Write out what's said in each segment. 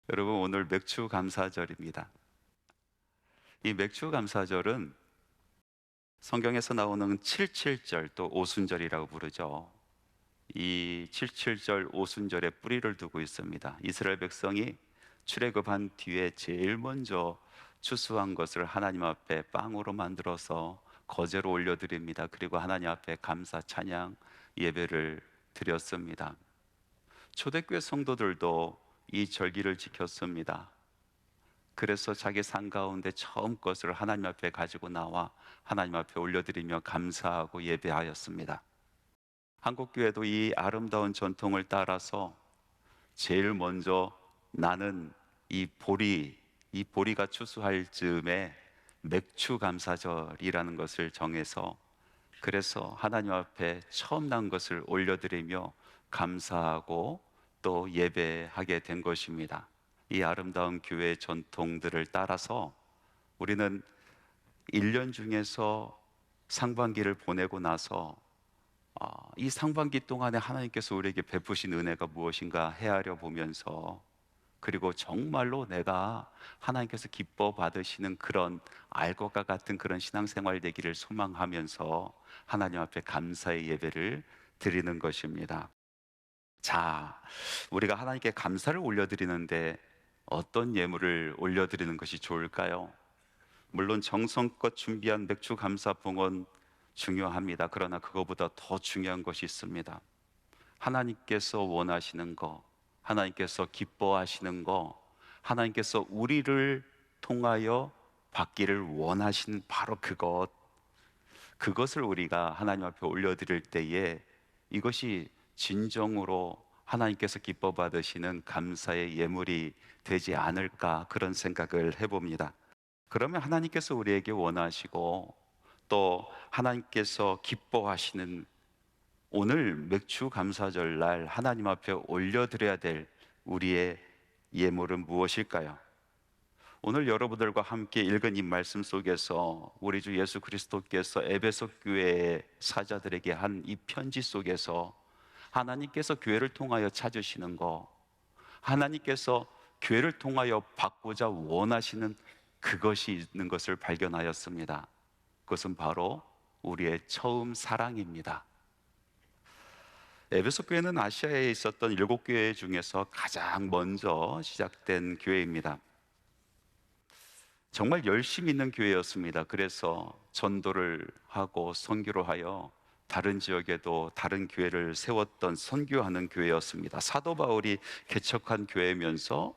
여러분, 오늘 맥주 감사절입니다. 이 맥주 감사절은 성경에서 나오는 77절 또 오순절이라고 부르죠. 이 77절 오순절에 뿌리를 두고 있습니다. 이스라엘 백성이 출애굽한 뒤에 제일 먼저 추수한 것을 하나님 앞에 빵으로 만들어서 거제로 올려드립니다. 그리고 하나님 앞에 감사 찬양 예배를 드렸습니다. 초대교회 성도들도 이 절기를 지켰습니다. 그래서 자기 산 가운데 처음 것을 하나님 앞에 가지고 나와 하나님 앞에 올려드리며 감사하고 예배하였습니다. 한국교회도 이 아름다운 전통을 따라서 제일 먼저 나는 이 보리가 추수할 즈음에 맥주 감사절이라는 것을 정해서, 그래서 하나님 앞에 처음 난 것을 올려드리며 감사하고 또 예배하게 된 것입니다. 이 아름다운 교회 전통들을 따라서 우리는 1년 중에서 상반기를 보내고 나서 이 상반기 동안에 하나님께서 우리에게 베푸신 은혜가 무엇인가 헤아려 보면서, 그리고 정말로 내가 하나님께서 기뻐 받으시는 그런 알 것과 같은 그런 신앙생활 되기를 소망하면서 하나님 앞에 감사의 예배를 드리는 것입니다. 자, 우리가 하나님께 감사를 올려드리는데 어떤 예물을 올려드리는 것이 좋을까요? 물론 정성껏 준비한 맥주 감사봉은 중요합니다. 그러나 그거보다 더 중요한 것이 있습니다. 하나님께서 원하시는 거, 하나님께서 기뻐하시는 거, 하나님께서 우리를 통하여 받기를 원하시는 바로 그것을 우리가 하나님 앞에 올려드릴 때에 이것이 진정으로 하나님께서 기뻐 받으시는 감사의 예물이 되지 않을까, 그런 생각을 해봅니다. 그러면 하나님께서 우리에게 원하시고 또 하나님께서 기뻐하시는 오늘 맥주 감사절 날 하나님 앞에 올려드려야 될 우리의 예물은 무엇일까요? 오늘 여러분들과 함께 읽은 이 말씀 속에서 우리 주 예수 그리스도께서 에베소 교회의 사자들에게 한 이 편지 속에서 하나님께서 교회를 통하여 찾으시는 거, 하나님께서 교회를 통하여 받고자 원하시는 그것이 있는 것을 발견하였습니다. 그것은 바로 우리의 처음 사랑입니다. 에베소 교회는 아시아에 있었던 7교회 중에서 가장 먼저 시작된 교회입니다. 정말 열심히 있는 교회였습니다. 그래서 전도를 하고 선교를 하여 다른 지역에도 다른 교회를 세웠던 선교하는 교회였습니다. 사도 바울이 개척한 교회면서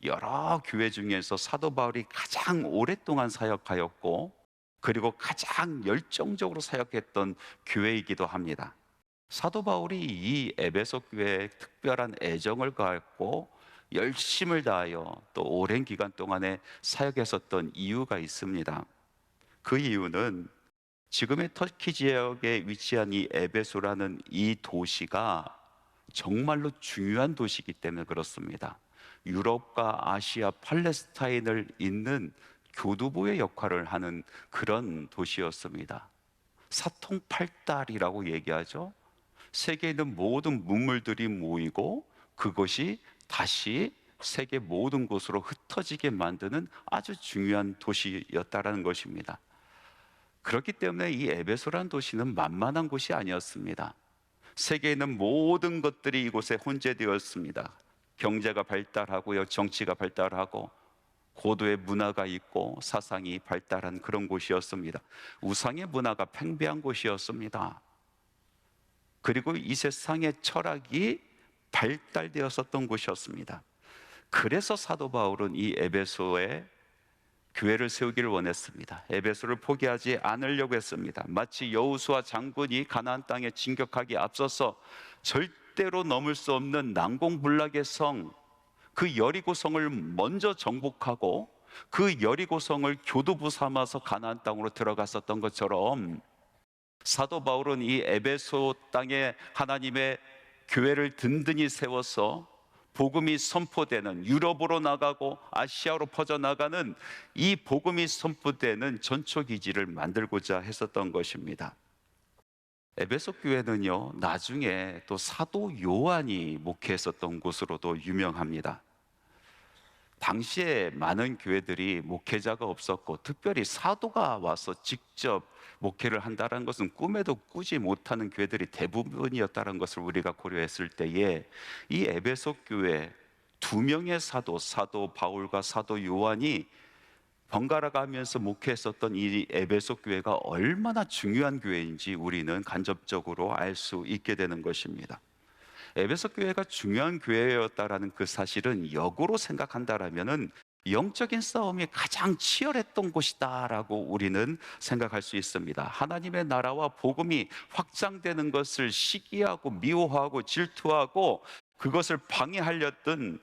여러 교회 중에서 사도 바울이 가장 오랫동안 사역하였고, 그리고 가장 열정적으로 사역했던 교회이기도 합니다. 사도 바울이 이 에베소 교회에 특별한 애정을 갖고 열심을 다하여 또 오랜 기간 동안에 사역했었던 이유가 있습니다. 그 이유는 지금의 터키 지역에 위치한 이 에베소라는 이 도시가 정말로 중요한 도시이기 때문에 그렇습니다. 유럽과 아시아, 팔레스타인을 잇는 교두보의 역할을 하는 그런 도시였습니다. 사통팔달이라고 얘기하죠. 세계에 있는 모든 문물들이 모이고 그것이 다시 세계 모든 곳으로 흩어지게 만드는 아주 중요한 도시였다라는 것입니다. 그렇기 때문에 이 에베소라는 도시는 만만한 곳이 아니었습니다. 세계에 있는 모든 것들이 이곳에 혼재되었습니다. 경제가 발달하고요, 정치가 발달하고 고도의 문화가 있고 사상이 발달한 그런 곳이었습니다. 우상의 문화가 팽배한 곳이었습니다. 그리고 이 세상의 철학이 발달되었었던 곳이었습니다. 그래서 사도 바울은 이 에베소에 교회를 세우기를 원했습니다. 에베소를 포기하지 않으려고 했습니다. 마치 여호수아 장군이 가나안 땅에 진격하기 앞서서 절대로 넘을 수 없는 난공불락의 성, 그 여리고성을 먼저 정복하고 그 여리고성을 교두보 삼아서 가나안 땅으로 들어갔었던 것처럼, 사도 바울은 이 에베소 땅에 하나님의 교회를 든든히 세워서 복음이 선포되는, 유럽으로 나가고 아시아로 퍼져나가는 이 복음이 선포되는 전초기지를 만들고자 했었던 것입니다. 에베소 교회는요, 나중에 또 사도 요한이 목회했었던 곳으로도 유명합니다. 당시에 많은 교회들이 목회자가 없었고 특별히 사도가 와서 직접 목회를 한다는 것은 꿈에도 꾸지 못하는 교회들이 대부분이었다는 것을 우리가 고려했을 때에 이 에베소 교회 두 명의 사도 바울과 사도 요한이 번갈아 가면서 목회했었던 이 에베소 교회가 얼마나 중요한 교회인지 우리는 간접적으로 알 수 있게 되는 것입니다. 에베소 교회가 중요한 교회였다라는 그 사실은 역으로 생각한다라면은 영적인 싸움이 가장 치열했던 곳이다라고 우리는 생각할 수 있습니다. 하나님의 나라와 복음이 확장되는 것을 시기하고 미워하고 질투하고 그것을 방해하려던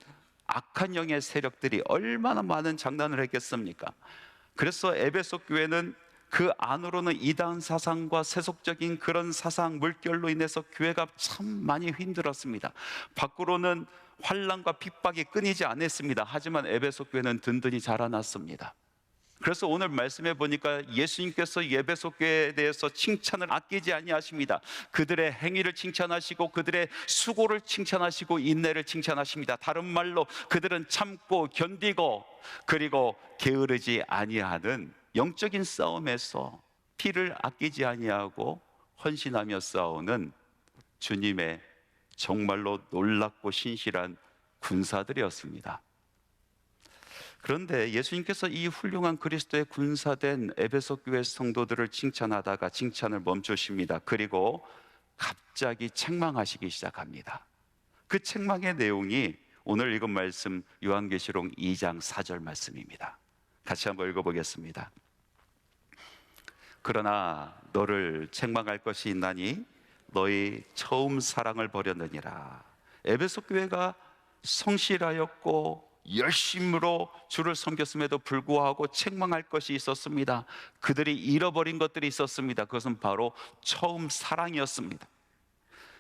악한 영의 세력들이 얼마나 많은 장난을 했겠습니까? 그래서 에베소 교회는 그 안으로는 이단 사상과 세속적인 그런 사상 물결로 인해서 교회가 참 많이 힘들었습니다. 밖으로는 환난과 핍박이 끊이지 않았습니다. 하지만 에베소 교회는 든든히 자라났습니다. 그래서 오늘 말씀해 보니까 예수님께서 에베소 교회에 대해서 칭찬을 아끼지 아니하십니다. 그들의 행위를 칭찬하시고 그들의 수고를 칭찬하시고 인내를 칭찬하십니다. 다른 말로 그들은 참고 견디고 그리고 게으르지 아니하는 영적인 싸움에서 피를 아끼지 아니하고 헌신하며 싸우는 주님의 정말로 놀랍고 신실한 군사들이었습니다. 그런데 예수님께서 이 훌륭한 그리스도의 군사된 에베소 교회 성도들을 칭찬하다가 칭찬을 멈추십니다. 그리고 갑자기 책망하시기 시작합니다. 그 책망의 내용이 오늘 읽은 말씀 요한계시록 2장 4절 말씀입니다. 같이 한번 읽어보겠습니다. 그러나 너를 책망할 것이 있나니 너희 처음 사랑을 버렸느니라. 에베소 교회가 성실하였고 열심으로 주를 섬겼음에도 불구하고 책망할 것이 있었습니다. 그들이 잃어버린 것들이 있었습니다. 그것은 바로 처음 사랑이었습니다.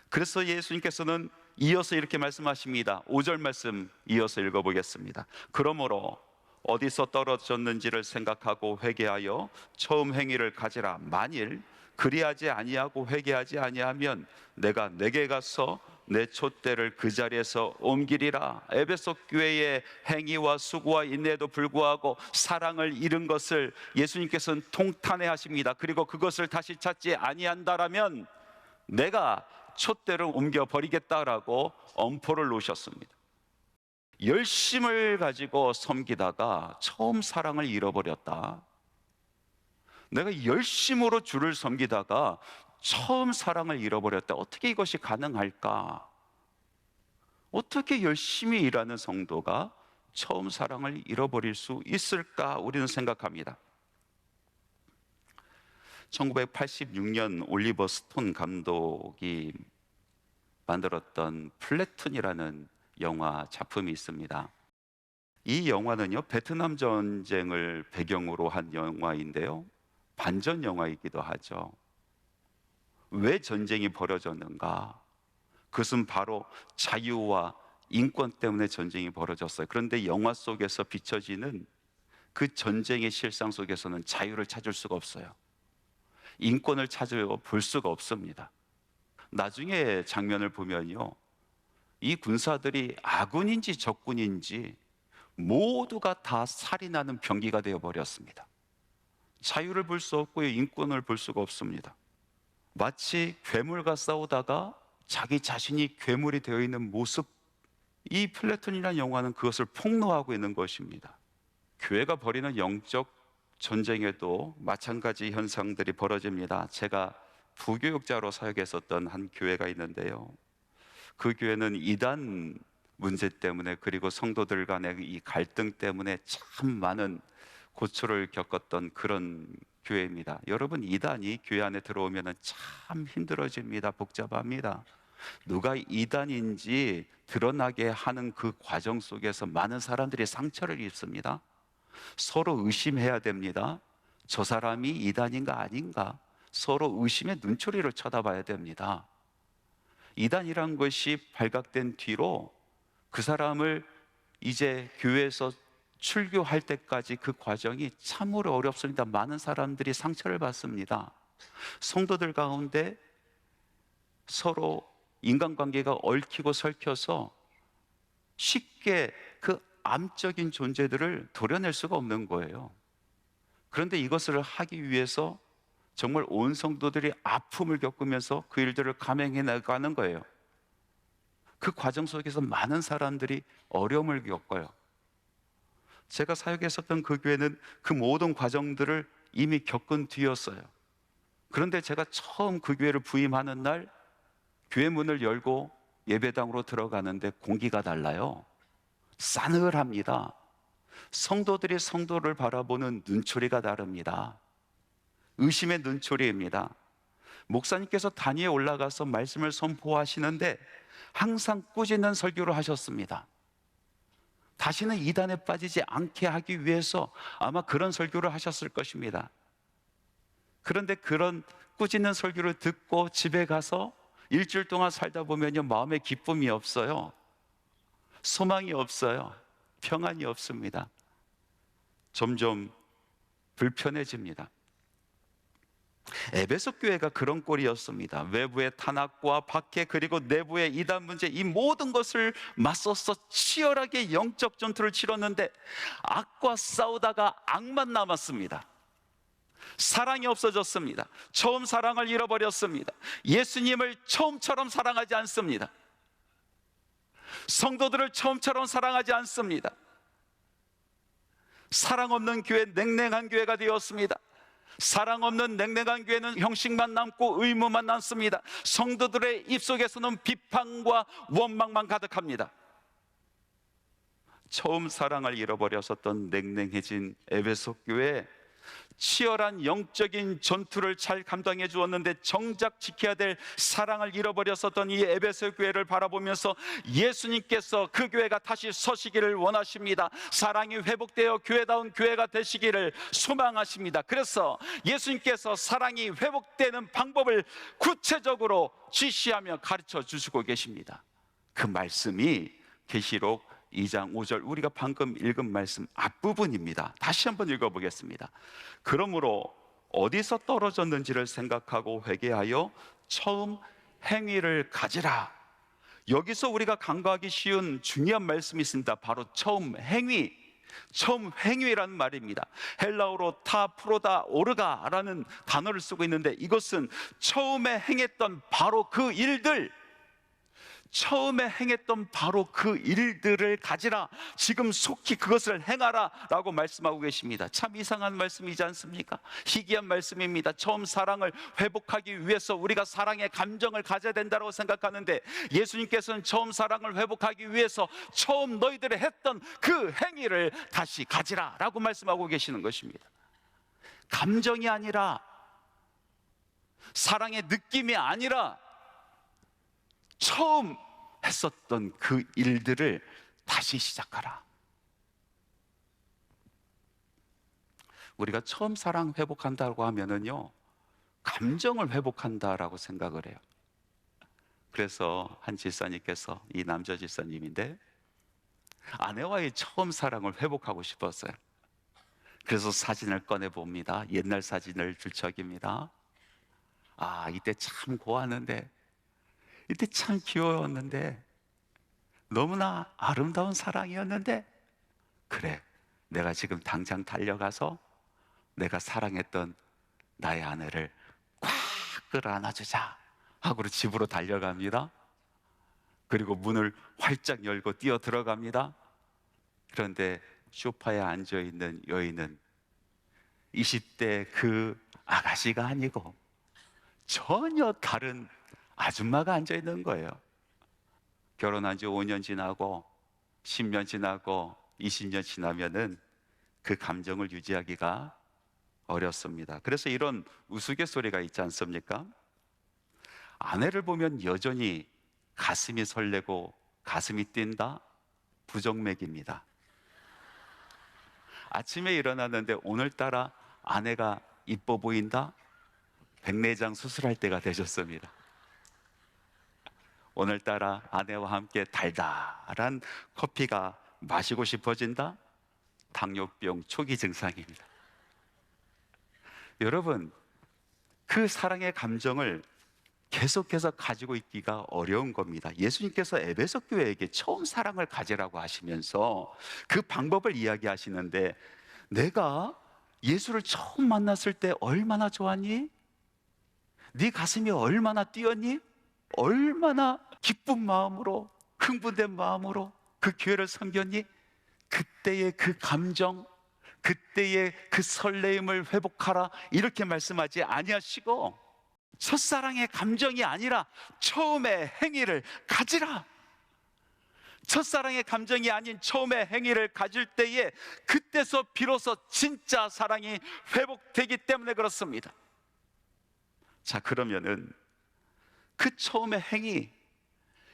그래서 예수님께서는 이어서 이렇게 말씀하십니다. 5절 말씀 이어서 읽어보겠습니다. 그러므로 어디서 떨어졌는지를 생각하고 회개하여 처음 행위를 가지라. 만일 그리하지 아니하고 회개하지 아니하면 내가 내게 가서 내 촛대를 그 자리에서 옮기리라. 에베소 교회의 행위와 수고와 인내에도 불구하고 사랑을 잃은 것을 예수님께서는 통탄해 하십니다. 그리고 그것을 다시 찾지 아니한다라면 내가 촛대를 옮겨 버리겠다라고 엄포를 놓으셨습니다. 열심을 가지고 섬기다가 처음 사랑을 잃어버렸다. 내가 열심으로 주를 섬기다가 처음 사랑을 잃어버렸다. 어떻게 이것이 가능할까? 어떻게 열심히 일하는 성도가 처음 사랑을 잃어버릴 수 있을까? 우리는 생각합니다. 1986년 올리버 스톤 감독이 만들었던 플래툰이라는 영화 작품이 있습니다. 이 영화는요, 베트남 전쟁을 배경으로 한 영화인데요, 반전 영화이기도 하죠. 왜 전쟁이 벌어졌는가? 그것은 바로 자유와 인권 때문에 전쟁이 벌어졌어요. 그런데 영화 속에서 비춰지는 그 전쟁의 실상 속에서는 자유를 찾을 수가 없어요. 인권을 찾아 볼 수가 없습니다. 나중에 장면을 보면요, 이 군사들이 아군인지 적군인지 모두가 다 살인하는 병기가 되어 버렸습니다. 자유를 볼 수 없고요, 인권을 볼 수가 없습니다. 마치 괴물과 싸우다가 자기 자신이 괴물이 되어 있는 모습, 이 플래툰이라는 영화는 그것을 폭로하고 있는 것입니다. 교회가 벌이는 영적 전쟁에도 마찬가지 현상들이 벌어집니다. 제가 부교육자로 사역했었던 한 교회가 있는데요, 그 교회는 이단 문제 때문에 그리고 성도들 간의 이 갈등 때문에 참 많은 고초를 겪었던 그런 교회입니다. 여러분, 이단이 교회 안에 들어오면 참 힘들어집니다. 복잡합니다. 누가 이단인지 드러나게 하는 그 과정 속에서 많은 사람들이 상처를 입습니다. 서로 의심해야 됩니다. 저 사람이 이단인가 아닌가? 서로 의심의 눈초리를 쳐다봐야 됩니다. 이단이란 것이 발각된 뒤로 그 사람을 이제 교회에서 출교할 때까지 그 과정이 참으로 어렵습니다. 많은 사람들이 상처를 받습니다. 성도들 가운데 서로 인간관계가 얽히고 설켜서 쉽게 그 암적인 존재들을 도려낼 수가 없는 거예요. 그런데 이것을 하기 위해서 정말 온 성도들이 아픔을 겪으면서 그 일들을 감행해 나가는 거예요. 그 과정 속에서 많은 사람들이 어려움을 겪어요. 제가 사역했었던 그 교회는 그 모든 과정들을 이미 겪은 뒤였어요. 그런데 제가 처음 그 교회를 부임하는 날 교회 문을 열고 예배당으로 들어가는데 공기가 달라요. 싸늘합니다. 성도들이 성도를 바라보는 눈초리가 다릅니다. 의심의 눈초리입니다. 목사님께서 단위에 올라가서 말씀을 선포하시는데 항상 꾸짖는 설교를 하셨습니다. 다시는 이단에 빠지지 않게 하기 위해서 아마 그런 설교를 하셨을 것입니다. 그런데 그런 꾸짖는 설교를 듣고 집에 가서 일주일 동안 살다 보면요, 마음에 기쁨이 없어요. 소망이 없어요. 평안이 없습니다. 점점 불편해집니다. 에베소 교회가 그런 꼴이었습니다. 외부의 탄압과 박해 그리고 내부의 이단 문제, 이 모든 것을 맞서서 치열하게 영적 전투를 치렀는데 악과 싸우다가 악만 남았습니다. 사랑이 없어졌습니다. 처음 사랑을 잃어버렸습니다. 예수님을 처음처럼 사랑하지 않습니다. 성도들을 처음처럼 사랑하지 않습니다. 사랑 없는 교회, 냉랭한 교회가 되었습니다. 사랑 없는 냉랭한 교회는 형식만 남고 의무만 남습니다. 성도들의 입속에서는 비판과 원망만 가득합니다. 처음 사랑을 잃어버렸었던 냉랭해진 에베소 교회, 치열한 영적인 전투를 잘 감당해 주었는데 정작 지켜야 될 사랑을 잃어버렸었던 이 에베소 교회를 바라보면서 예수님께서 그 교회가 다시 서시기를 원하십니다. 사랑이 회복되어 교회다운 교회가 되시기를 소망하십니다. 그래서 예수님께서 사랑이 회복되는 방법을 구체적으로 지시하며 가르쳐 주시고 계십니다. 그 말씀이 계시록 2장 5절, 우리가 방금 읽은 말씀 앞부분입니다. 다시 한번 읽어보겠습니다. 그러므로 어디서 떨어졌는지를 생각하고 회개하여 처음 행위를 가지라. 여기서 우리가 간과하기 쉬운 중요한 말씀이 있습니다. 바로 처음 행위, 처음 행위라는 말입니다. 헬라어로 타 프로다 오르가라는 단어를 쓰고 있는데 이것은 처음에 행했던 바로 그 일들, 처음에 행했던 바로 그 일들을 가지라. 지금 속히 그것을 행하라 라고 말씀하고 계십니다. 참 이상한 말씀이지 않습니까? 희귀한 말씀입니다. 처음 사랑을 회복하기 위해서 우리가 사랑의 감정을 가져야 된다고 생각하는데 예수님께서는 처음 사랑을 회복하기 위해서 처음 너희들이 했던 그 행위를 다시 가지라 라고 말씀하고 계시는 것입니다. 감정이 아니라, 사랑의 느낌이 아니라 처음 했었던 그 일들을 다시 시작하라. 우리가 처음 사랑 회복한다고 하면은요, 감정을 회복한다라고 생각을 해요. 그래서 한 집사님께서, 이 남자 집사님인데 아내와의 처음 사랑을 회복하고 싶었어요. 그래서 사진을 꺼내 봅니다. 옛날 사진을 들춰깁니다. 아, 이때 참 고왔는데, 이때 참 귀여웠는데, 너무나 아름다운 사랑이었는데, 그래, 내가 지금 당장 달려가서 내가 사랑했던 나의 아내를 꽉 끌어안아주자 하고 집으로 달려갑니다. 그리고 문을 활짝 열고 뛰어 들어갑니다. 그런데 소파에 앉아있는 여인은 20대 그 아가씨가 아니고 전혀 다른 아줌마가 앉아있는 거예요. 결혼한 지 5년 지나고 10년 지나고 20년 지나면은 그 감정을 유지하기가 어렵습니다. 그래서 이런 우스갯소리가 있지 않습니까? 아내를 보면 여전히 가슴이 설레고 가슴이 뛴다? 부정맥입니다. 아침에 일어났는데 오늘따라 아내가 이뻐 보인다? 백내장 수술할 때가 되셨습니다. 오늘따라 아내와 함께 달달한 커피가 마시고 싶어진다? 당뇨병 초기 증상입니다. 여러분, 그 사랑의 감정을 계속해서 가지고 있기가 어려운 겁니다. 예수님께서 에베소 교회에게 처음 사랑을 가지라고 하시면서 그 방법을 이야기하시는데, 내가 예수를 처음 만났을 때 얼마나 좋았니? 네 가슴이 얼마나 뛰었니? 얼마나 기쁜 마음으로, 흥분된 마음으로 그 교회를 섬겼니? 그때의 그 감정, 그때의 그 설레임을 회복하라, 이렇게 말씀하지 아니하시고, 첫사랑의 감정이 아니라 처음의 행위를 가지라. 첫사랑의 감정이 아닌 처음의 행위를 가질 때에, 그때서 비로소 진짜 사랑이 회복되기 때문에 그렇습니다. 자, 그러면은 그 처음의 행위,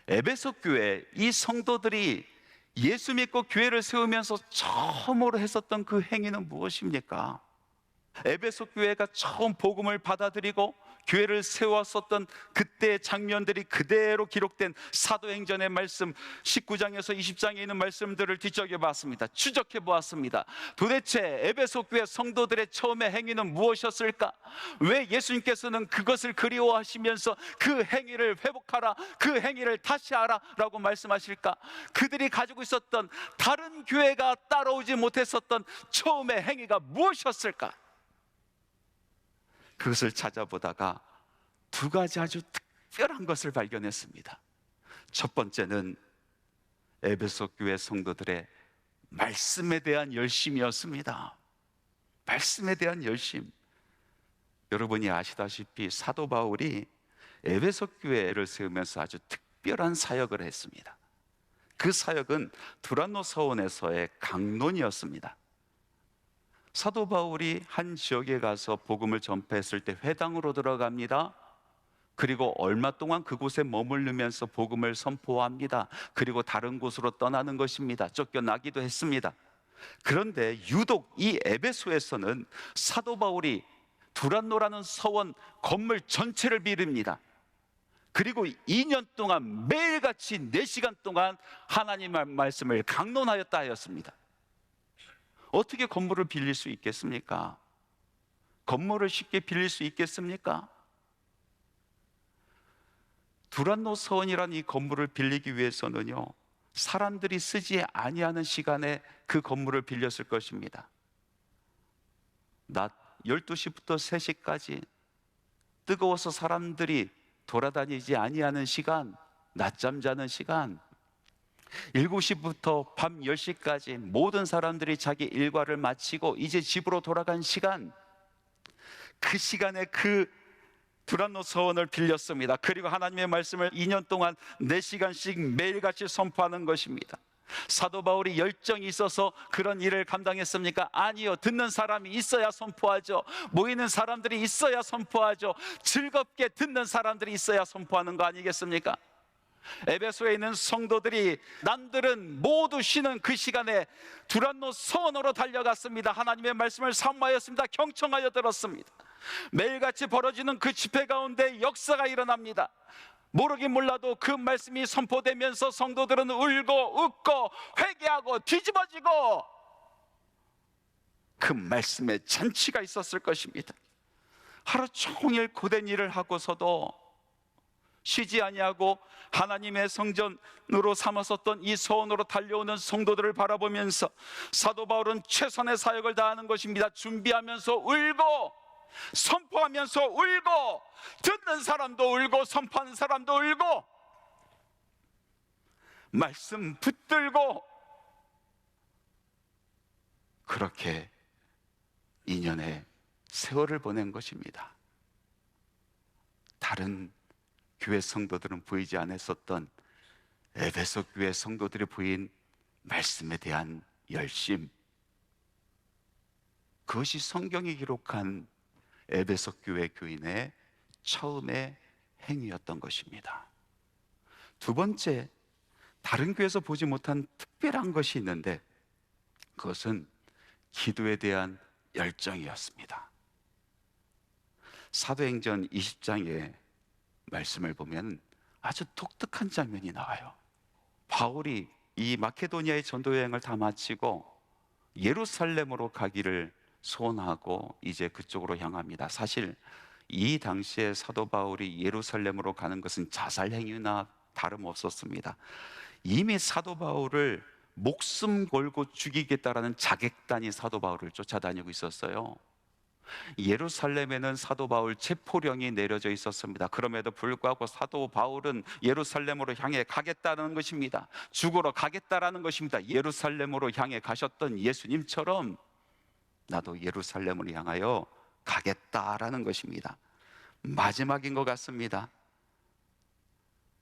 에베소 교회 이 성도들이 예수 믿고 교회를 세우면서 처음으로 했었던 그 행위는 무엇입니까? 에베소 교회가 처음 복음을 받아들이고 교회를 세웠었던 그때의 장면들이 그대로 기록된 사도행전의 말씀 19장에서 20장에 있는 말씀들을 뒤적여 봤습니다. 추적해 보았습니다. 도대체 에베소 교회 성도들의 처음의 행위는 무엇이었을까? 왜 예수님께서는 그것을 그리워하시면서 그 행위를 회복하라, 그 행위를 다시 하라 라고 말씀하실까? 그들이 가지고 있었던, 다른 교회가 따라오지 못했었던 처음의 행위가 무엇이었을까? 그것을 찾아보다가 두 가지 아주 특별한 것을 발견했습니다. 첫 번째는 에베소 교회 성도들의 말씀에 대한 열심이었습니다. 말씀에 대한 열심. 여러분이 아시다시피 사도 바울이 에베소 교회를 세우면서 아주 특별한 사역을 했습니다. 그 사역은 두란노 서원에서의 강론이었습니다. 사도 바울이 한 지역에 가서 복음을 전파했을 때 회당으로 들어갑니다. 그리고 얼마 동안 그곳에 머무르면서 복음을 선포합니다. 그리고 다른 곳으로 떠나는 것입니다. 쫓겨나기도 했습니다. 그런데 유독 이 에베소에서는 사도 바울이 두란노라는 서원 건물 전체를 비립니다. 그리고 2년 동안 매일같이 4시간 동안 하나님의 말씀을 강론하였다 하였습니다. 어떻게 건물을 빌릴 수 있겠습니까? 건물을 쉽게 빌릴 수 있겠습니까? 두란노 서원이라는 이 건물을 빌리기 위해서는요, 사람들이 쓰지 아니하는 시간에 그 건물을 빌렸을 것입니다. 낮 12시부터 3시까지 뜨거워서 사람들이 돌아다니지 아니하는 시간, 낮잠 자는 시간, 7시부터 밤 10시까지 모든 사람들이 자기 일과를 마치고 이제 집으로 돌아간 시간, 그 시간에 그 두란노 서원을 빌렸습니다. 그리고 하나님의 말씀을 2년 동안 4시간씩 매일같이 선포하는 것입니다. 사도 바울이 열정이 있어서 그런 일을 감당했습니까? 아니요. 듣는 사람이 있어야 선포하죠. 모이는 사람들이 있어야 선포하죠. 즐겁게 듣는 사람들이 있어야 선포하는 거 아니겠습니까? 에베소에 있는 성도들이, 남들은 모두 쉬는 그 시간에 두란노 서원으로 달려갔습니다. 하나님의 말씀을 사모하였습니다. 경청하여 들었습니다. 매일같이 벌어지는 그 집회 가운데 역사가 일어납니다. 모르긴 몰라도 그 말씀이 선포되면서 성도들은 울고 웃고 회개하고 뒤집어지고, 그 말씀에 잔치가 있었을 것입니다. 하루 종일 고된 일을 하고서도 쉬지 아니하고 하나님의 성전으로 삼았었던 이 서원으로 달려오는 성도들을 바라보면서 사도 바울은 최선의 사역을 다하는 것입니다. 준비하면서 울고, 선포하면서 울고, 듣는 사람도 울고 선포하는 사람도 울고, 말씀 붙들고, 그렇게 2년의 세월을 보낸 것입니다. 다른 교회 성도들은 보이지 않았었던 에베소 교회 성도들이 보인 말씀에 대한 열심, 그것이 성경이 기록한 에베소 교회 교인의 처음의 행위였던 것입니다. 두 번째, 다른 교회에서 보지 못한 특별한 것이 있는데, 그것은 기도에 대한 열정이었습니다. 사도행전 20장의 말씀을 보면 아주 독특한 장면이 나와요. 바울이 이 마케도니아의 전도 여행을 다 마치고 예루살렘으로 가기를 소원하고 이제 그쪽으로 향합니다. 사실 이 당시에 사도 바울이 예루살렘으로 가는 것은 자살 행위나 다름없었습니다. 이미 사도 바울을 목숨 걸고 죽이겠다라는 자객단이 사도 바울을 쫓아다니고 있었어요. 예루살렘에는 사도 바울 체포령이 내려져 있었습니다. 그럼에도 불구하고 사도 바울은 예루살렘으로 향해 가겠다는 것입니다. 죽으러 가겠다라는 것입니다. 예루살렘으로 향해 가셨던 예수님처럼 나도 예루살렘을 향하여 가겠다라는 것입니다. 마지막인 것 같습니다.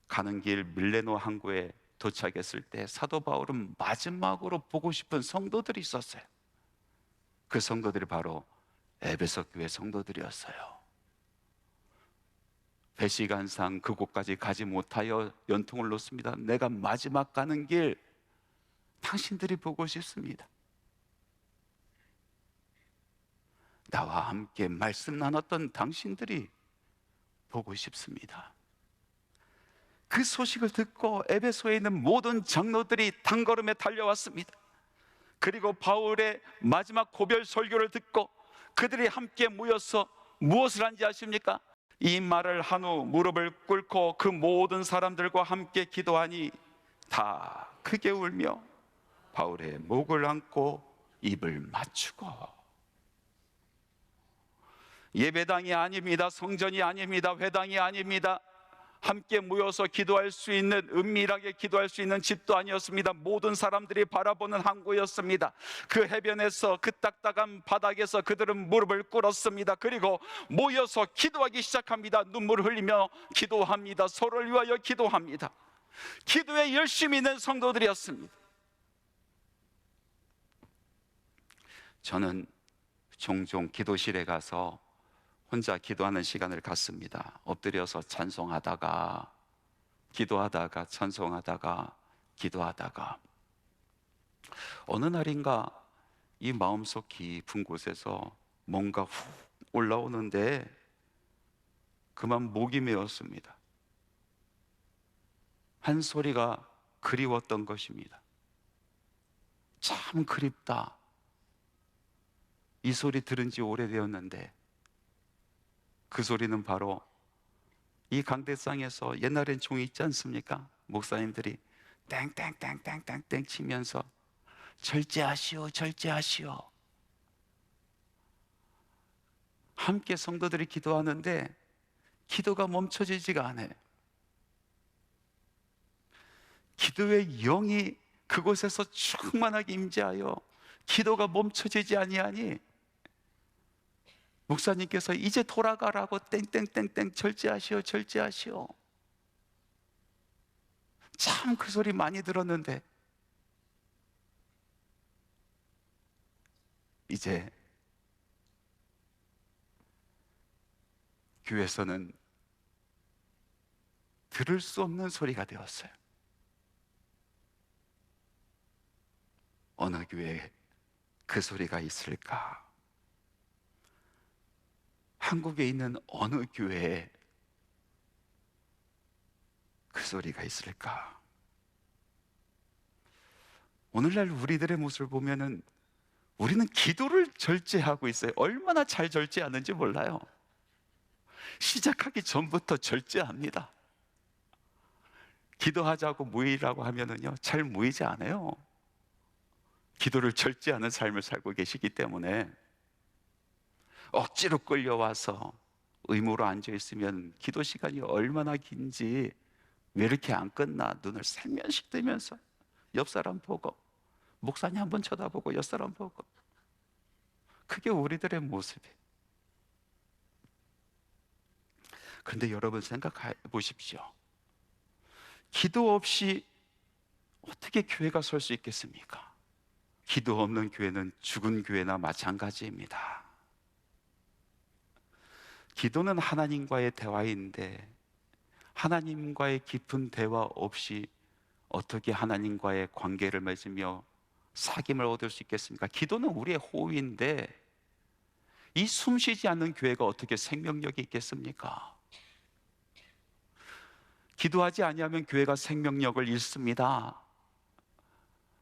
가는 길 밀레노 항구에 도착했을 때 사도 바울은 마지막으로 보고 싶은 성도들이 있었어요. 그 성도들이 바로 에베소 교회 성도들이었어요. 배시간상 그곳까지 가지 못하여 연통을 놓습니다. 내가 마지막 가는 길 당신들이 보고 싶습니다. 나와 함께 말씀 나눴던 당신들이 보고 싶습니다. 그 소식을 듣고 에베소에 있는 모든 장로들이 단걸음에 달려왔습니다. 그리고 바울의 마지막 고별 설교를 듣고 그들이 함께 모여서 무엇을 한지 아십니까? 이 말을 한 후 무릎을 꿇고 그 모든 사람들과 함께 기도하니 다 크게 울며 바울의 목을 안고 입을 맞추고, 예배당이 아닙니다. 성전이 아닙니다. 회당이 아닙니다. 함께 모여서 기도할 수 있는, 은밀하게 기도할 수 있는 집도 아니었습니다. 모든 사람들이 바라보는 항구였습니다. 그 해변에서, 그 딱딱한 바닥에서 그들은 무릎을 꿇었습니다. 그리고 모여서 기도하기 시작합니다. 눈물을 흘리며 기도합니다. 서로를 위하여 기도합니다. 기도에 열심히 있는 성도들이었습니다. 저는 종종 기도실에 가서 혼자 기도하는 시간을 갖습니다. 엎드려서 찬송하다가 기도하다가 찬송하다가 기도하다가 어느 날인가 이 마음속 깊은 곳에서 뭔가 훅 올라오는데 그만 목이 메었습니다. 한 소리가 그리웠던 것입니다. 참 그립다. 이 소리 들은 지 오래되었는데 그 소리는 바로 이 강대상에서 옛날엔 종이 있지 않습니까? 목사님들이 땡땡땡땡땡땡 치면서 절제하시오, 절제하시오. 함께 성도들이 기도하는데 기도가 멈춰지지가 않아요. 기도의 영이 그곳에서 충만하게 임재하여 기도가 멈춰지지 아니하니 목사님께서 이제 돌아가라고 땡땡땡땡 절제하시오, 절제하시오. 참 그 소리 많이 들었는데 이제 교회에서는 들을 수 없는 소리가 되었어요. 어느 교회에 그 소리가 있을까? 한국에 있는 어느 교회에 그 소리가 있을까? 오늘날 우리들의 모습을 보면은 우리는 기도를 절제하고 있어요. 얼마나 잘 절제하는지 몰라요. 시작하기 전부터 절제합니다. 기도하자고 모이라고 하면은요, 잘 모이지 않아요. 기도를 절제하는 삶을 살고 계시기 때문에 억지로 끌려와서 의무로 앉아있으면 기도 시간이 얼마나 긴지 왜 이렇게 안 끝나? 눈을 살며시 뜨면서 옆 사람 보고, 목사님 한번 쳐다보고 옆 사람 보고, 그게 우리들의 모습이에요. 그런데 여러분 생각해 보십시오. 기도 없이 어떻게 교회가 설 수 있겠습니까? 기도 없는 교회는 죽은 교회나 마찬가지입니다. 기도는 하나님과의 대화인데 하나님과의 깊은 대화 없이 어떻게 하나님과의 관계를 맺으며 사귐을 얻을 수 있겠습니까? 기도는 우리의 호흡인데 이 숨쉬지 않는 교회가 어떻게 생명력이 있겠습니까? 기도하지 아니하면 교회가 생명력을 잃습니다.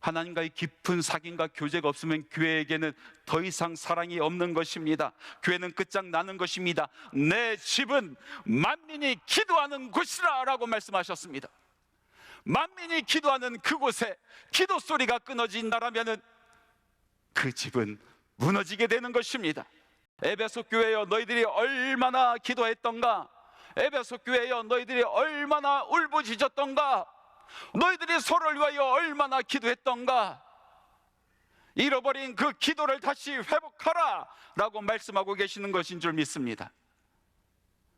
하나님과의 깊은 사귐과 교제가 없으면 교회에게는 더 이상 사랑이 없는 것입니다. 교회는 끝장나는 것입니다. 내 집은 만민이 기도하는 곳이라 라고 말씀하셨습니다. 만민이 기도하는 그곳에 기도 소리가 끊어진다라면 그 집은 무너지게 되는 것입니다. 에베소 교회여, 너희들이 얼마나 기도했던가? 에베소 교회여, 너희들이 얼마나 울부짖었던가? 너희들이 서로를 위하여 얼마나 기도했던가? 잃어버린 그 기도를 다시 회복하라 라고 말씀하고 계시는 것인 줄 믿습니다.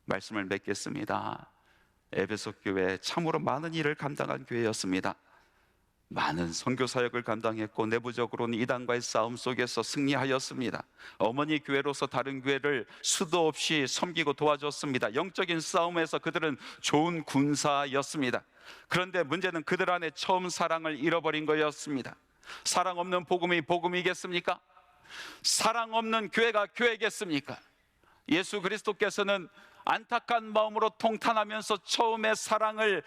말씀을 맺겠습니다. 에베소 교회 참으로 많은 일을 감당한 교회였습니다. 많은 선교 사역을 감당했고 내부적으로는 이단과의 싸움 속에서 승리하였습니다. 어머니 교회로서 다른 교회를 수도 없이 섬기고 도와줬습니다. 영적인 싸움에서 그들은 좋은 군사였습니다. 그런데 문제는 그들 안에 처음 사랑을 잃어버린 거였습니다. 사랑 없는 복음이 복음이겠습니까? 사랑 없는 교회가 교회겠습니까? 예수 그리스도께서는 안타까운 마음으로 통탄하면서 처음의 사랑을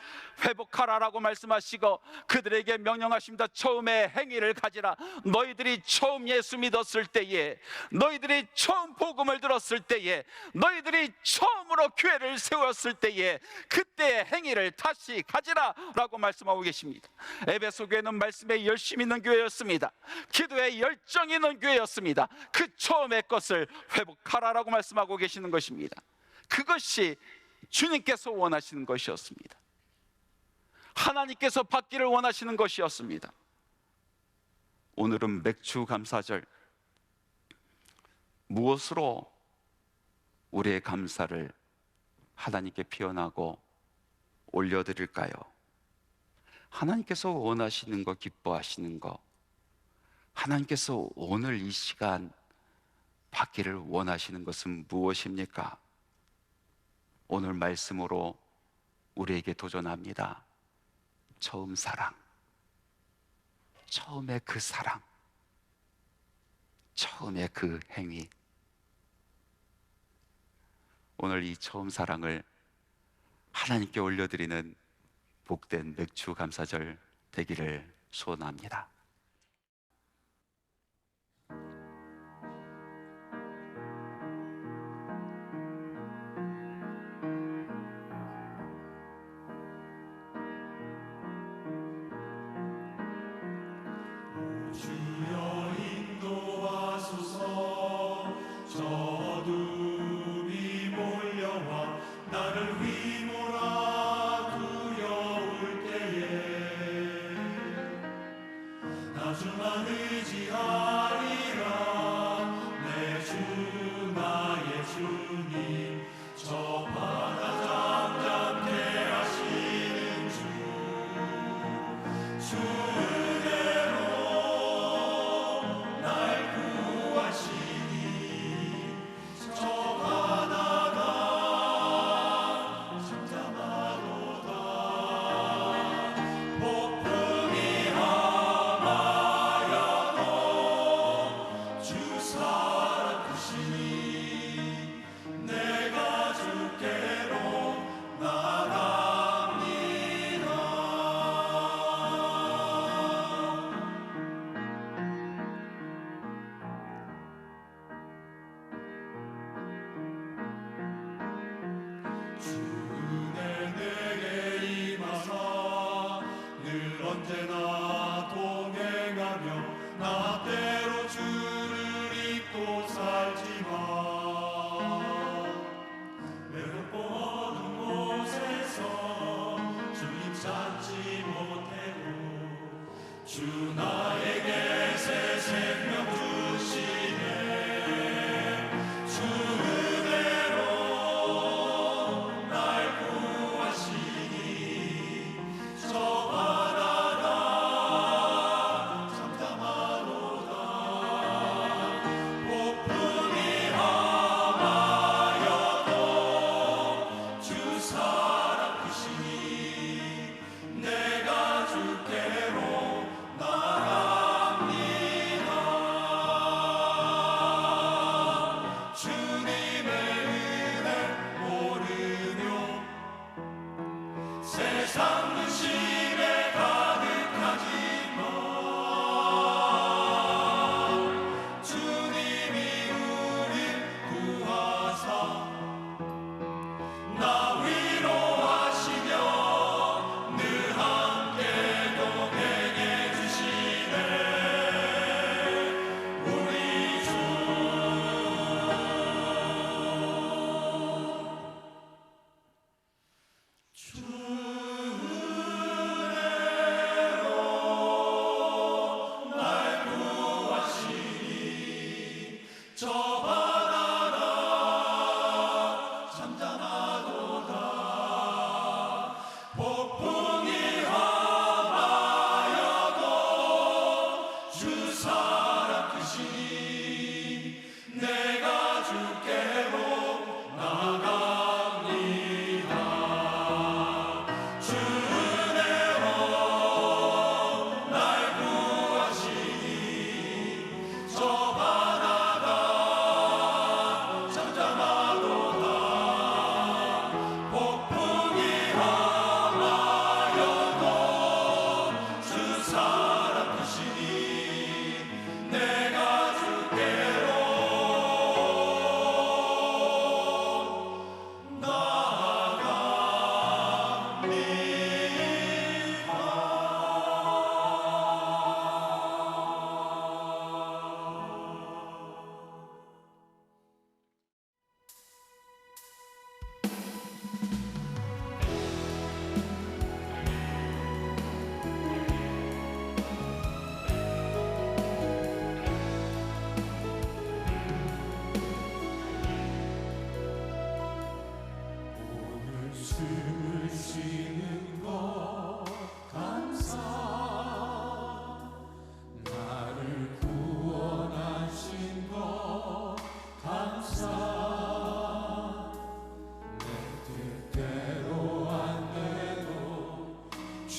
회복하라라고 말씀하시고 그들에게 명령하십니다. 처음의 행위를 가지라. 너희들이 처음 예수 믿었을 때에, 너희들이 처음 복음을 들었을 때에, 너희들이 처음으로 교회를 세웠을 때에 그때의 행위를 다시 가지라 라고 말씀하고 계십니다. 에베소 교회는 말씀에 열심히 있는 교회였습니다. 기도에 열정이 있는 교회였습니다. 그 처음의 것을 회복하라라고 말씀하고 계시는 것입니다. 그것이 주님께서 원하시는 것이었습니다. 하나님께서 받기를 원하시는 것이었습니다. 오늘은 맥주 감사절, 무엇으로 우리의 감사를 하나님께 피어나고 올려드릴까요? 하나님께서 원하시는 것, 기뻐하시는 것, 하나님께서 오늘 이 시간 받기를 원하시는 것은 무엇입니까? 오늘 말씀으로 우리에게 도전합니다. 처음 사랑, 처음의 그 사랑, 처음의 그 행위. 오늘 이 처음 사랑을 하나님께 올려드리는 복된 맥주 감사절 되기를 소원합니다.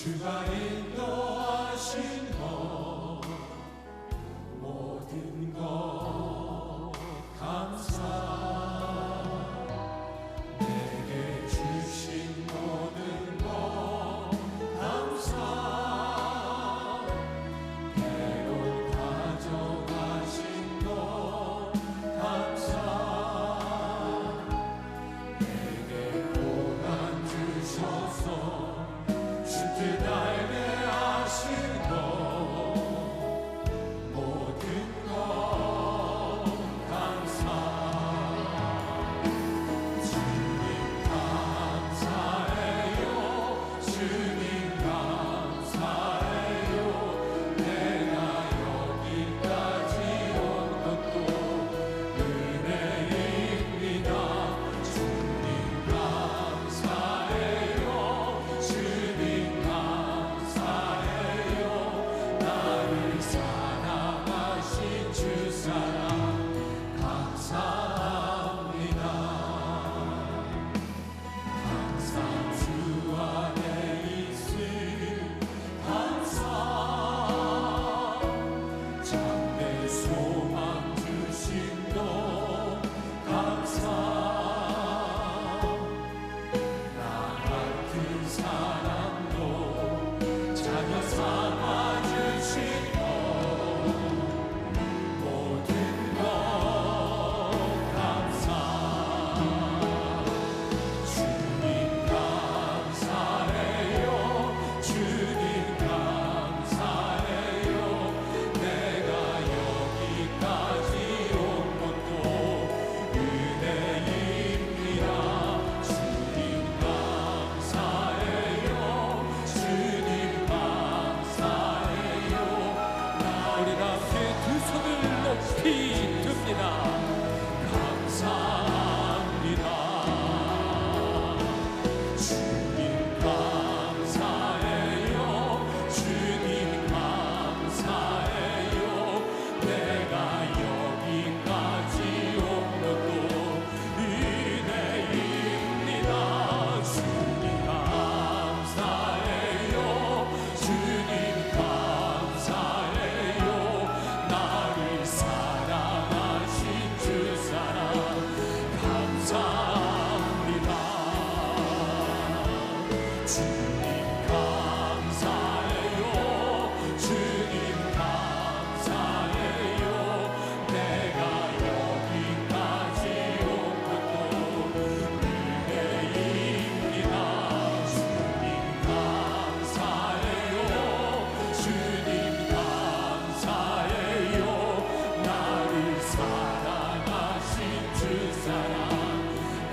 주가 인도하신 것 모든 것 감사 내게 주신 모든 것 감사 배로 가져가신 것 감사 내게 고난 주셔서 주께 달게 하신 것 모든 것 감사 주님 감사해요 주님 감사해요 내가 여기까지 온 것도 은혜입니다 주님 감사해요 주님 감사해요 나를 사랑하신 주 사랑 감사합니다 항상 주 안에 있음 감사 참된 소망 주신 것 감사 나 같은 사람도 자녀 삼아주신 것 모든 것 감사 주님 감사해요 주님 감사해요 내가 여기까지 온 것도 은혜입니다 주님 감사해요 주님 감사해요 우리 함께 두 손을 높이 듭니다 감사합니다 주님 감사해요 주님 감사해요 내가 여기까지 온 것도 은혜입니다 주님 감사해요 주님 감사해요 나를 사랑하신 주 사랑 감사합니다 주님 감사해요 주님 감사해요 내가 여기까지 온 것도 은혜입니다 주님 감사해요 주님 감사해요 나를 사랑하신 주 사랑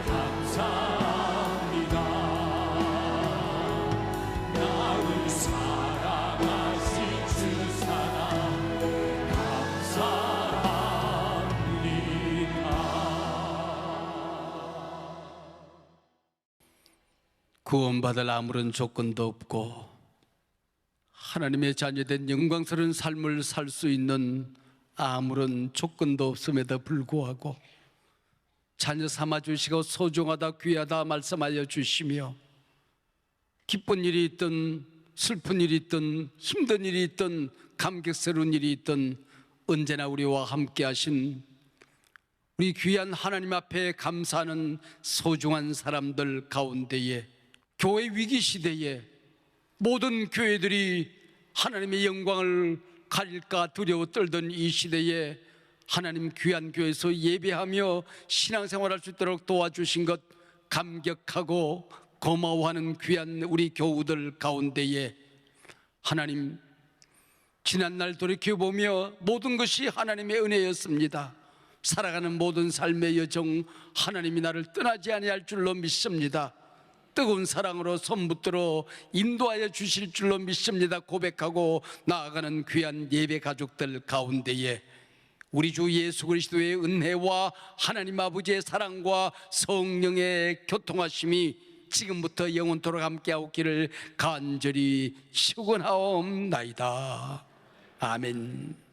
감사합니다 나를 사랑하신 주 사랑 감사합니다 구원받을 아무런 조건도 없고 하나님의 자녀된 영광스러운 삶을 살 수 있는 아무런 조건도 없음에도 불구하고 자녀 삼아주시고 소중하다 귀하다 말씀하여 주시며 기쁜 일이 있든 슬픈 일이 있든 힘든 일이 있든 감격스러운 일이 있든 언제나 우리와 함께 하신 우리 귀한 하나님 앞에 감사하는 소중한 사람들 가운데에 교회 위기 시대에 모든 교회들이 하나님의 영광을 가릴까 두려워 떨던 이 시대에 하나님 귀한 교회에서 예배하며 신앙생활할 수 있도록 도와주신 것 감격하고 고마워하는 귀한 우리 교우들 가운데에 하나님 지난날 돌이켜보며 모든 것이 하나님의 은혜였습니다. 살아가는 모든 삶의 여정 하나님이 나를 떠나지 아니할 줄로 믿습니다. 뜨거운 사랑으로 손붙들어 인도하여 주실 줄로 믿습니다. 고백하고 나아가는 귀한 예배 가족들 가운데에 우리 주 예수 그리스도의 은혜와 하나님 아버지의 사랑과 성령의 교통하심이 지금부터 영원토록 함께하옵기를 간절히 축원하옵나이다. 아멘.